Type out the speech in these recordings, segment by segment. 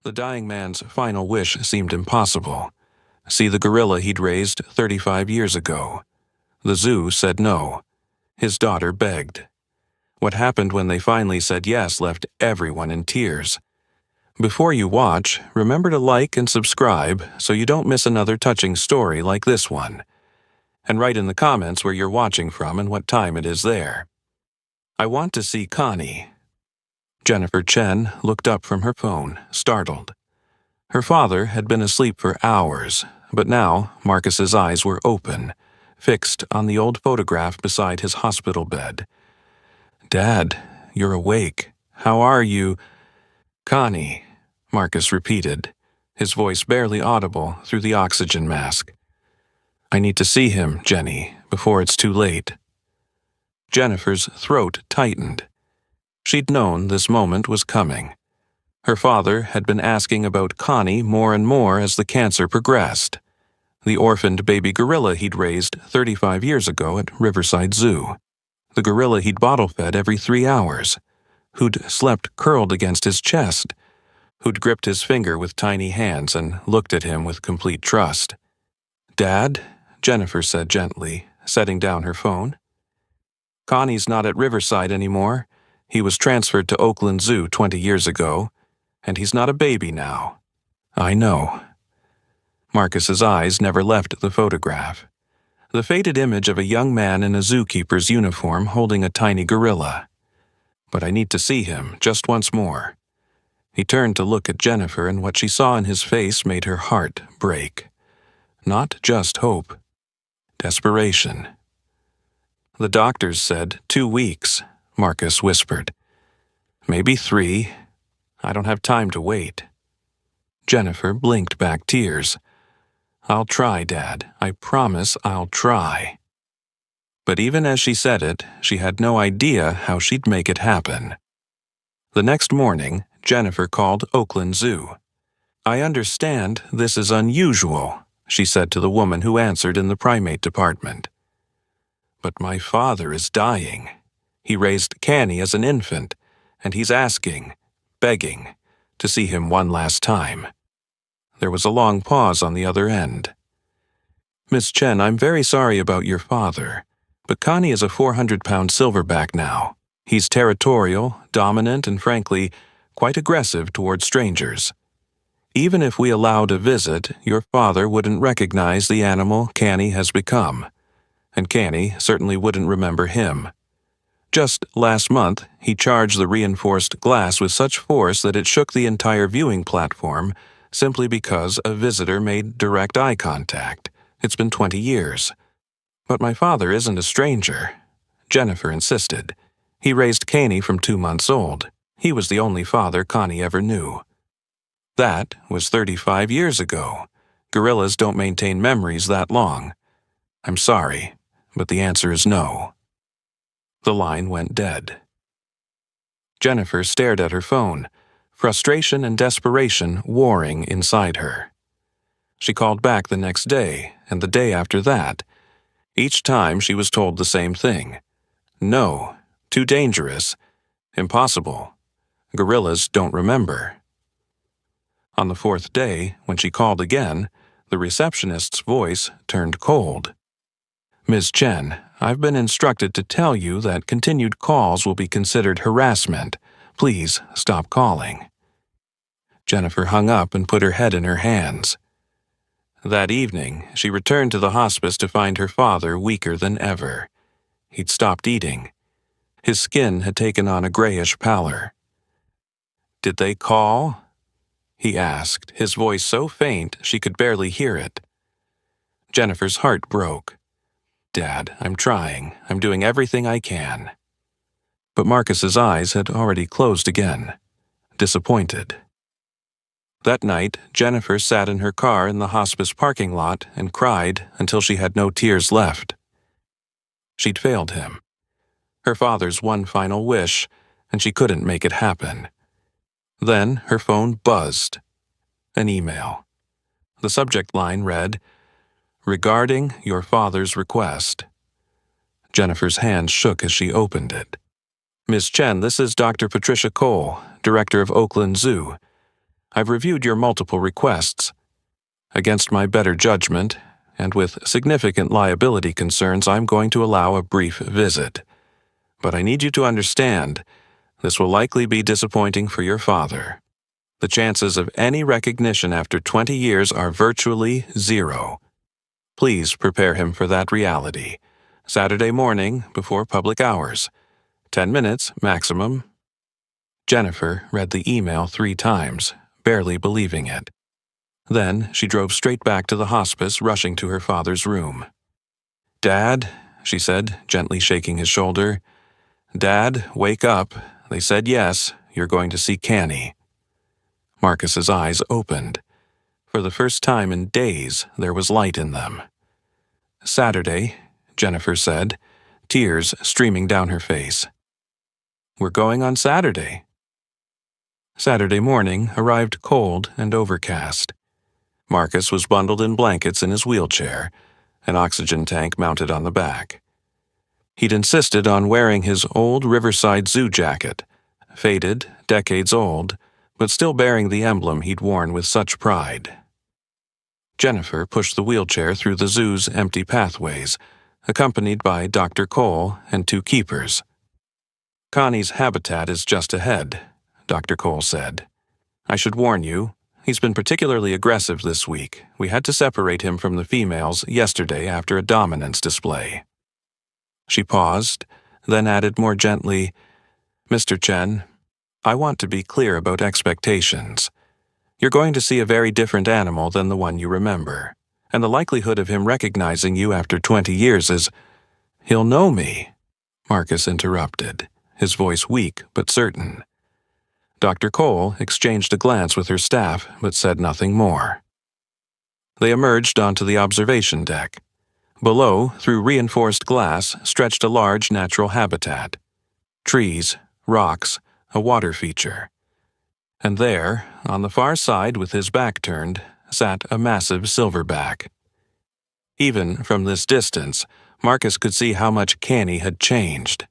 The dying man's final wish seemed impossible. See the gorilla he'd raised 35 years ago. The zoo said no. His daughter begged. What happened when they finally said yes left everyone in tears. Before you watch, remember to like and subscribe so you don't miss another touching story like this one. And write in the comments where you're watching from and what time it is there. I want to see Connie. Jennifer Chen looked up from her phone, startled. Her father had been asleep for hours, but now Marcus's eyes were open, fixed on the old photograph beside his hospital bed. "Dad, you're awake. How are you?" "Connie," Marcus repeated, his voice barely audible through the oxygen mask. "I need to see him, Jenny, before it's too late." Jennifer's throat tightened. She'd known this moment was coming. Her father had been asking about Connie more and more as the cancer progressed. The orphaned baby gorilla he'd raised 35 years ago at Riverside Zoo. The gorilla he'd bottle-fed every 3 hours. Who'd slept curled against his chest. Who'd gripped his finger with tiny hands and looked at him with complete trust. "Dad," Jennifer said gently, setting down her phone. "Connie's not at Riverside anymore. He was transferred to Oakland Zoo 20 years ago, and he's not a baby now." "I know." Marcus's eyes never left the photograph. The faded image of a young man in a zookeeper's uniform holding a tiny gorilla. "But I need to see him just once more." He turned to look at Jennifer, and what she saw in his face made her heart break. Not just hope. Desperation. "The doctors said 2 weeks," Marcus whispered. "Maybe 3. I don't have time to wait." Jennifer blinked back tears. "I'll try, Dad. I promise I'll try." But even as she said it, she had no idea how she'd make it happen. The next morning, Jennifer called Oakland Zoo. "I understand this is unusual," she said to the woman who answered in the primate department. "But my father is dying. He raised Connie as an infant, and he's asking, begging, to see him one last time." There was a long pause on the other end. "Miss Chen, I'm very sorry about your father, but Connie is a 400-pound silverback now. He's territorial, dominant, and frankly, quite aggressive toward strangers. Even if we allowed a visit, your father wouldn't recognize the animal Connie has become, and Connie certainly wouldn't remember him. Just last month, he charged the reinforced glass with such force that it shook the entire viewing platform simply because a visitor made direct eye contact. It's been 20 years. But my father isn't a stranger," Jennifer insisted. "He raised Connie from 2 months old. He was the only father Connie ever knew." "That was 35 years ago. Gorillas don't maintain memories that long. I'm sorry, but the answer is no." The line went dead. Jennifer stared at her phone, frustration and desperation warring inside her. She called back the next day, and the day after that. Each time she was told the same thing. No, too dangerous, impossible. Gorillas don't remember. On the 4th day, when she called again, the receptionist's voice turned cold. "Ms. Chen, I've been instructed to tell you that continued calls will be considered harassment. Please stop calling." Jennifer hung up and put her head in her hands. That evening, she returned to the hospice to find her father weaker than ever. He'd stopped eating. His skin had taken on a grayish pallor. "Did they call?" he asked, his voice so faint she could barely hear it. Jennifer's heart broke. "Dad, I'm trying. I'm doing everything I can." But Marcus's eyes had already closed again, disappointed. That night, Jennifer sat in her car in the hospice parking lot and cried until she had no tears left. She'd failed him. Her father's one final wish, and she couldn't make it happen. Then her phone buzzed. An email. The subject line read, "Regarding your father's request." Jennifer's hand shook as she opened it. "Ms. Chen, this is Dr. Patricia Cole, director of Oakland Zoo. I've reviewed your multiple requests. Against my better judgment, and with significant liability concerns, I'm going to allow a brief visit. But I need you to understand, this will likely be disappointing for your father. The chances of any recognition after 20 years are virtually zero. Please prepare him for that reality. Saturday morning, before public hours. 10 minutes, maximum. Jennifer read the email 3 times, barely believing it. Then she drove straight back to the hospice, rushing to her father's room. "Dad," she said, gently shaking his shoulder. "Dad, wake up. They said yes, you're going to see Canny." Marcus's eyes opened. For the first time in days, there was light in them. "Saturday," Jennifer said, tears streaming down her face. "We're going on Saturday." Saturday morning arrived cold and overcast. Marcus was bundled in blankets in his wheelchair, an oxygen tank mounted on the back. He'd insisted on wearing his old Riverside Zoo jacket, faded, decades old, but still bearing the emblem he'd worn with such pride. Jennifer pushed the wheelchair through the zoo's empty pathways, accompanied by Dr. Cole and 2 keepers. "Connie's habitat is just ahead," Dr. Cole said. "I should warn you, he's been particularly aggressive this week. We had to separate him from the females yesterday after a dominance display." She paused, then added more gently, "Mr. Chen, I want to be clear about expectations. You're going to see a very different animal than the one you remember, and the likelihood of him recognizing you after 20 years is—" "He'll know me," Marcus interrupted, his voice weak but certain. Dr. Cole exchanged a glance with her staff but said nothing more. They emerged onto the observation deck. Below, through reinforced glass, stretched a large natural habitat. Trees, rocks, a water feature. And there, on the far side with his back turned, sat a massive silverback. Even from this distance, Marcus could see how much Canny had changed.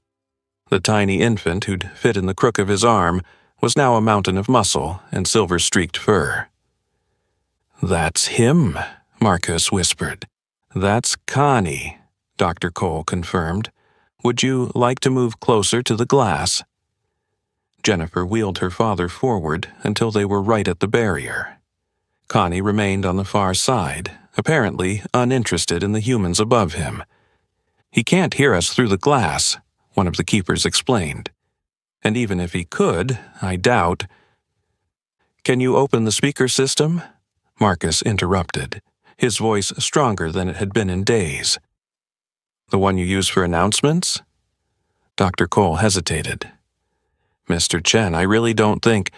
The tiny infant who'd fit in the crook of his arm was now a mountain of muscle and silver-streaked fur. "That's him," Marcus whispered. "That's Connie," Dr. Cole confirmed. "Would you like to move closer to the glass?" Jennifer wheeled her father forward until they were right at the barrier. Connie remained on the far side, apparently uninterested in the humans above him. "He can't hear us through the glass," one of the keepers explained. "And even if he could, I doubt—" "Can you open the speaker system?" Marcus interrupted, his voice stronger than it had been in days. "The one you use for announcements?" Dr. Cole hesitated. "Mr. Chen, I really don't think—"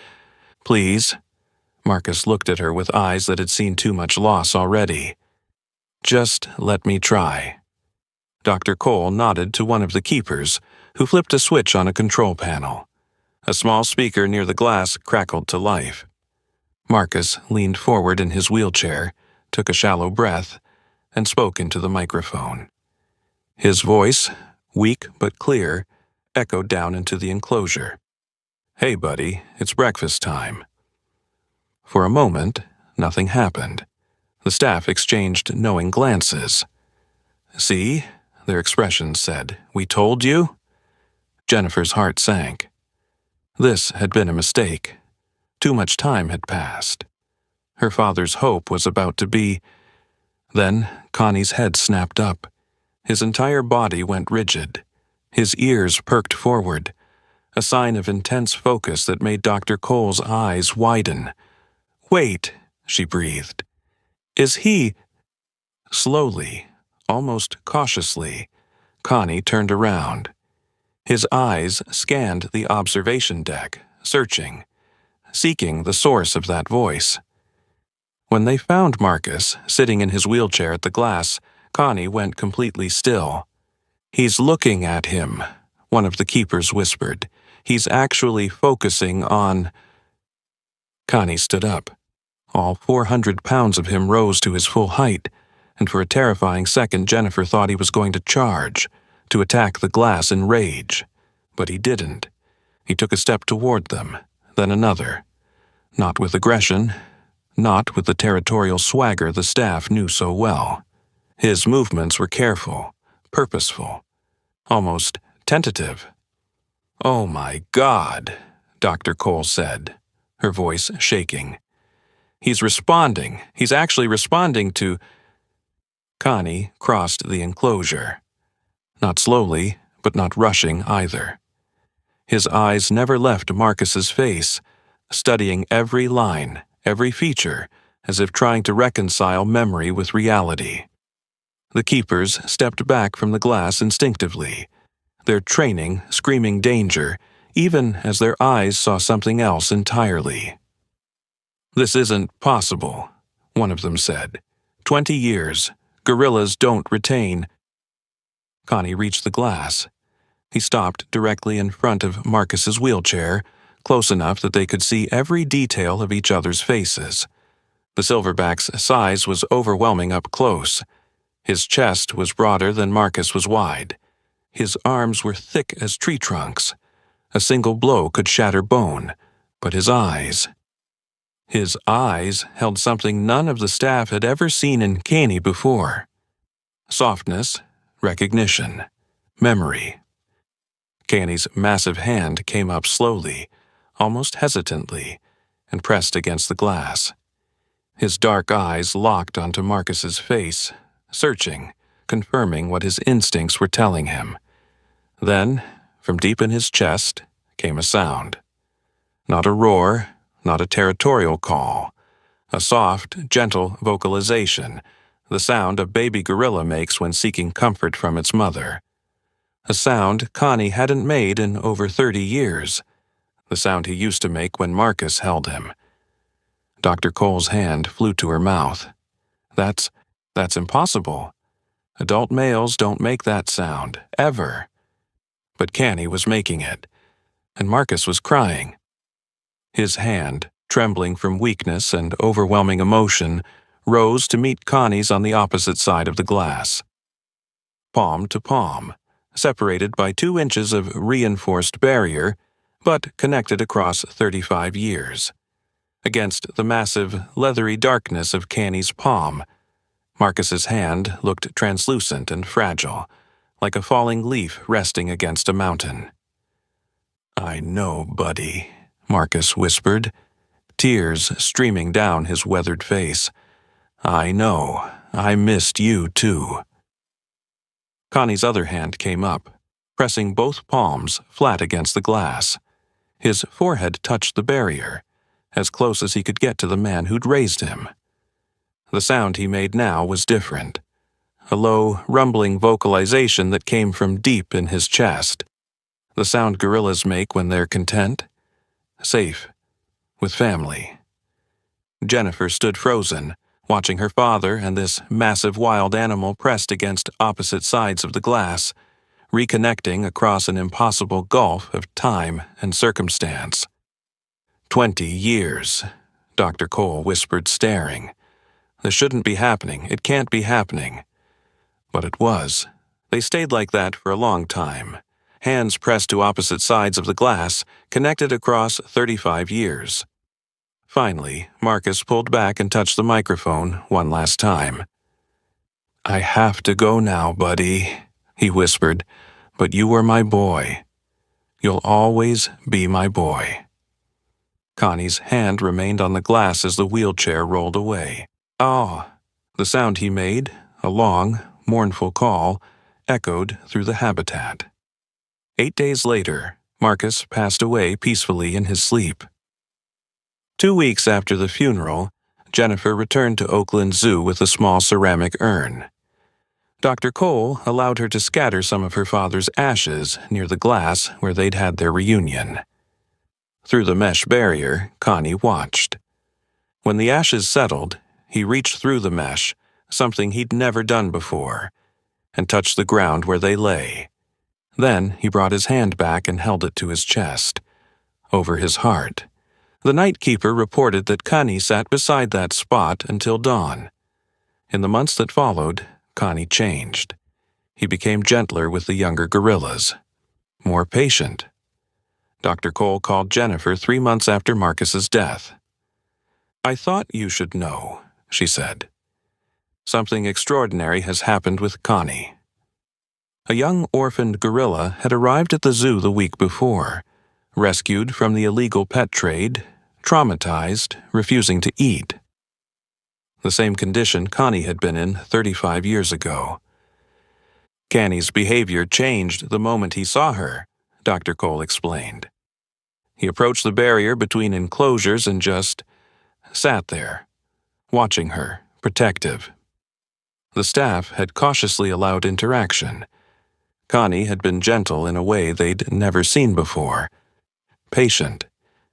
"Please." Marcus looked at her with eyes that had seen too much loss already. "Just let me try." Dr. Cole nodded to one of the keepers, who flipped a switch on a control panel. A small speaker near the glass crackled to life. Marcus leaned forward in his wheelchair, took a shallow breath, and spoke into the microphone. His voice, weak but clear, echoed down into the enclosure. "Hey, buddy, it's breakfast time." For a moment, nothing happened. The staff exchanged knowing glances. "See?" their expressions said. "We told you?" Jennifer's heart sank. This had been a mistake. Too much time had passed. Her father's hope was about to be— Then Connie's head snapped up. His entire body went rigid. His ears perked forward, a sign of intense focus that made Dr. Cole's eyes widen. "Wait," she breathed. "Is he—" Slowly, almost cautiously, Connie turned around. His eyes scanned the observation deck, searching, seeking the source of that voice. When they found Marcus sitting in his wheelchair at the glass, Connie went completely still. "He's looking at him," one of the keepers whispered. "He's actually focusing on—" Connie stood up. All 400 pounds of him rose to his full height, and for a terrifying second Jennifer thought he was going to charge, to attack the glass in rage. But he didn't. He took a step toward them, then another. Not with aggression, not with the territorial swagger the staff knew so well. His movements were careful, purposeful, almost tentative. "Oh my God," Dr. Cole said, her voice shaking. "He's responding. He's actually responding to—" Connie crossed the enclosure. Not slowly, but not rushing either. His eyes never left Marcus's face, studying every line, every feature, as if trying to reconcile memory with reality. The keepers stepped back from the glass instinctively, their training screaming danger, even as their eyes saw something else entirely. "This isn't possible," one of them said. 20 years. Gorillas don't retain." Connie reached the glass. He stopped directly in front of Marcus's wheelchair, close enough that they could see every detail of each other's faces. The silverback's size was overwhelming up close. His chest was broader than Marcus was wide. His arms were thick as tree trunks. A single blow could shatter bone, but his eyes held something none of the staff had ever seen in Caney before. Softness, recognition, memory. Caney's massive hand came up slowly, almost hesitantly, and pressed against the glass. His dark eyes locked onto Marcus's face, searching, confirming what his instincts were telling him. Then, from deep in his chest, came a sound. Not a roar, not a territorial call. A soft, gentle vocalization, the sound a baby gorilla makes when seeking comfort from its mother. A sound Connie hadn't made in over 30 years. The sound he used to make when Marcus held him. Dr. Cole's hand flew to her mouth. That's impossible. Adult males don't make that sound, ever. But Caney was making it, and Marcus was crying. His hand, trembling from weakness and overwhelming emotion, rose to meet Connie's on the opposite side of the glass. Palm to palm, separated by 2 inches of reinforced barrier, but connected across 35 years. Against the massive, leathery darkness of Caney's palm, Marcus's hand looked translucent and fragile, like a falling leaf resting against a mountain. "I know, buddy," Marcus whispered, tears streaming down his weathered face. "I know. I missed you, too." Connie's other hand came up, pressing both palms flat against the glass. His forehead touched the barrier, as close as he could get to the man who'd raised him. The sound he made now was different, a low, rumbling vocalization that came from deep in his chest. The sound gorillas make when they're content, safe, with family. Jennifer stood frozen, watching her father and this massive wild animal pressed against opposite sides of the glass, reconnecting across an impossible gulf of time and circumstance. 20 years, Dr. Cole whispered, staring. "This shouldn't be happening. It can't be happening." But it was. They stayed like that for a long time, hands pressed to opposite sides of the glass, connected across 35 years. Finally, Marcus pulled back and touched the microphone one last time. "I have to go now, buddy," he whispered, "but you were my boy. You'll always be my boy." Connie's hand remained on the glass as the wheelchair rolled away. "Ah!" The sound he made, a long, mournful call, echoed through the habitat. 8 days later, Marcus passed away peacefully in his sleep. 2 weeks after the funeral, Jennifer returned to Oakland Zoo with a small ceramic urn. Dr. Cole allowed her to scatter some of her father's ashes near the glass where they'd had their reunion. Through the mesh barrier, Connie watched. When the ashes settled, he reached through the mesh, something he'd never done before, and touched the ground where they lay. Then he brought his hand back and held it to his chest, over his heart. The night keeper reported that Connie sat beside that spot until dawn. In the months that followed, Connie changed. He became gentler with the younger gorillas, more patient. Dr. Cole called Jennifer 3 months after Marcus's death. "I thought you should know," she said. Something extraordinary has happened with Connie. A young orphaned gorilla had arrived at the zoo the week before, rescued from the illegal pet trade, traumatized, refusing to eat. The same condition Connie had been in 35 years ago. Connie's behavior changed the moment he saw her, Dr. Cole explained. He approached the barrier between enclosures and just sat there, watching her, protective. The staff had cautiously allowed interaction. Connie had been gentle in a way they'd never seen before. Patient.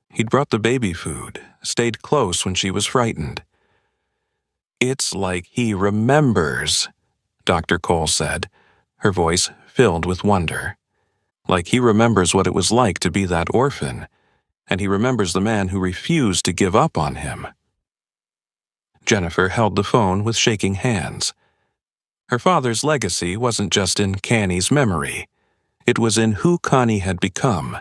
He'd brought the baby food, stayed close when she was frightened. "It's like he remembers," Dr. Cole said, her voice filled with wonder. "Like he remembers what it was like to be that orphan, and he remembers the man who refused to give up on him." Jennifer held the phone with shaking hands. Her father's legacy wasn't just in Connie's memory. It was in who Connie had become,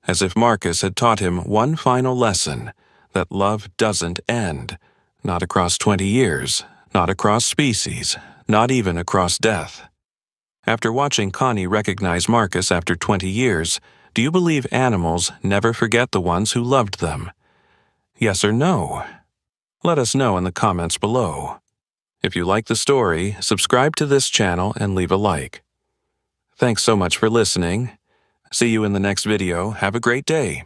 as if Marcus had taught him one final lesson, that love doesn't end, not across 20 years, not across species, not even across death. After watching Connie recognize Marcus after 20 years, do you believe animals never forget the ones who loved them? Yes or no? Let us know in the comments below. If you like the story, subscribe to this channel and leave a like. Thanks so much for listening. See you in the next video. Have a great day.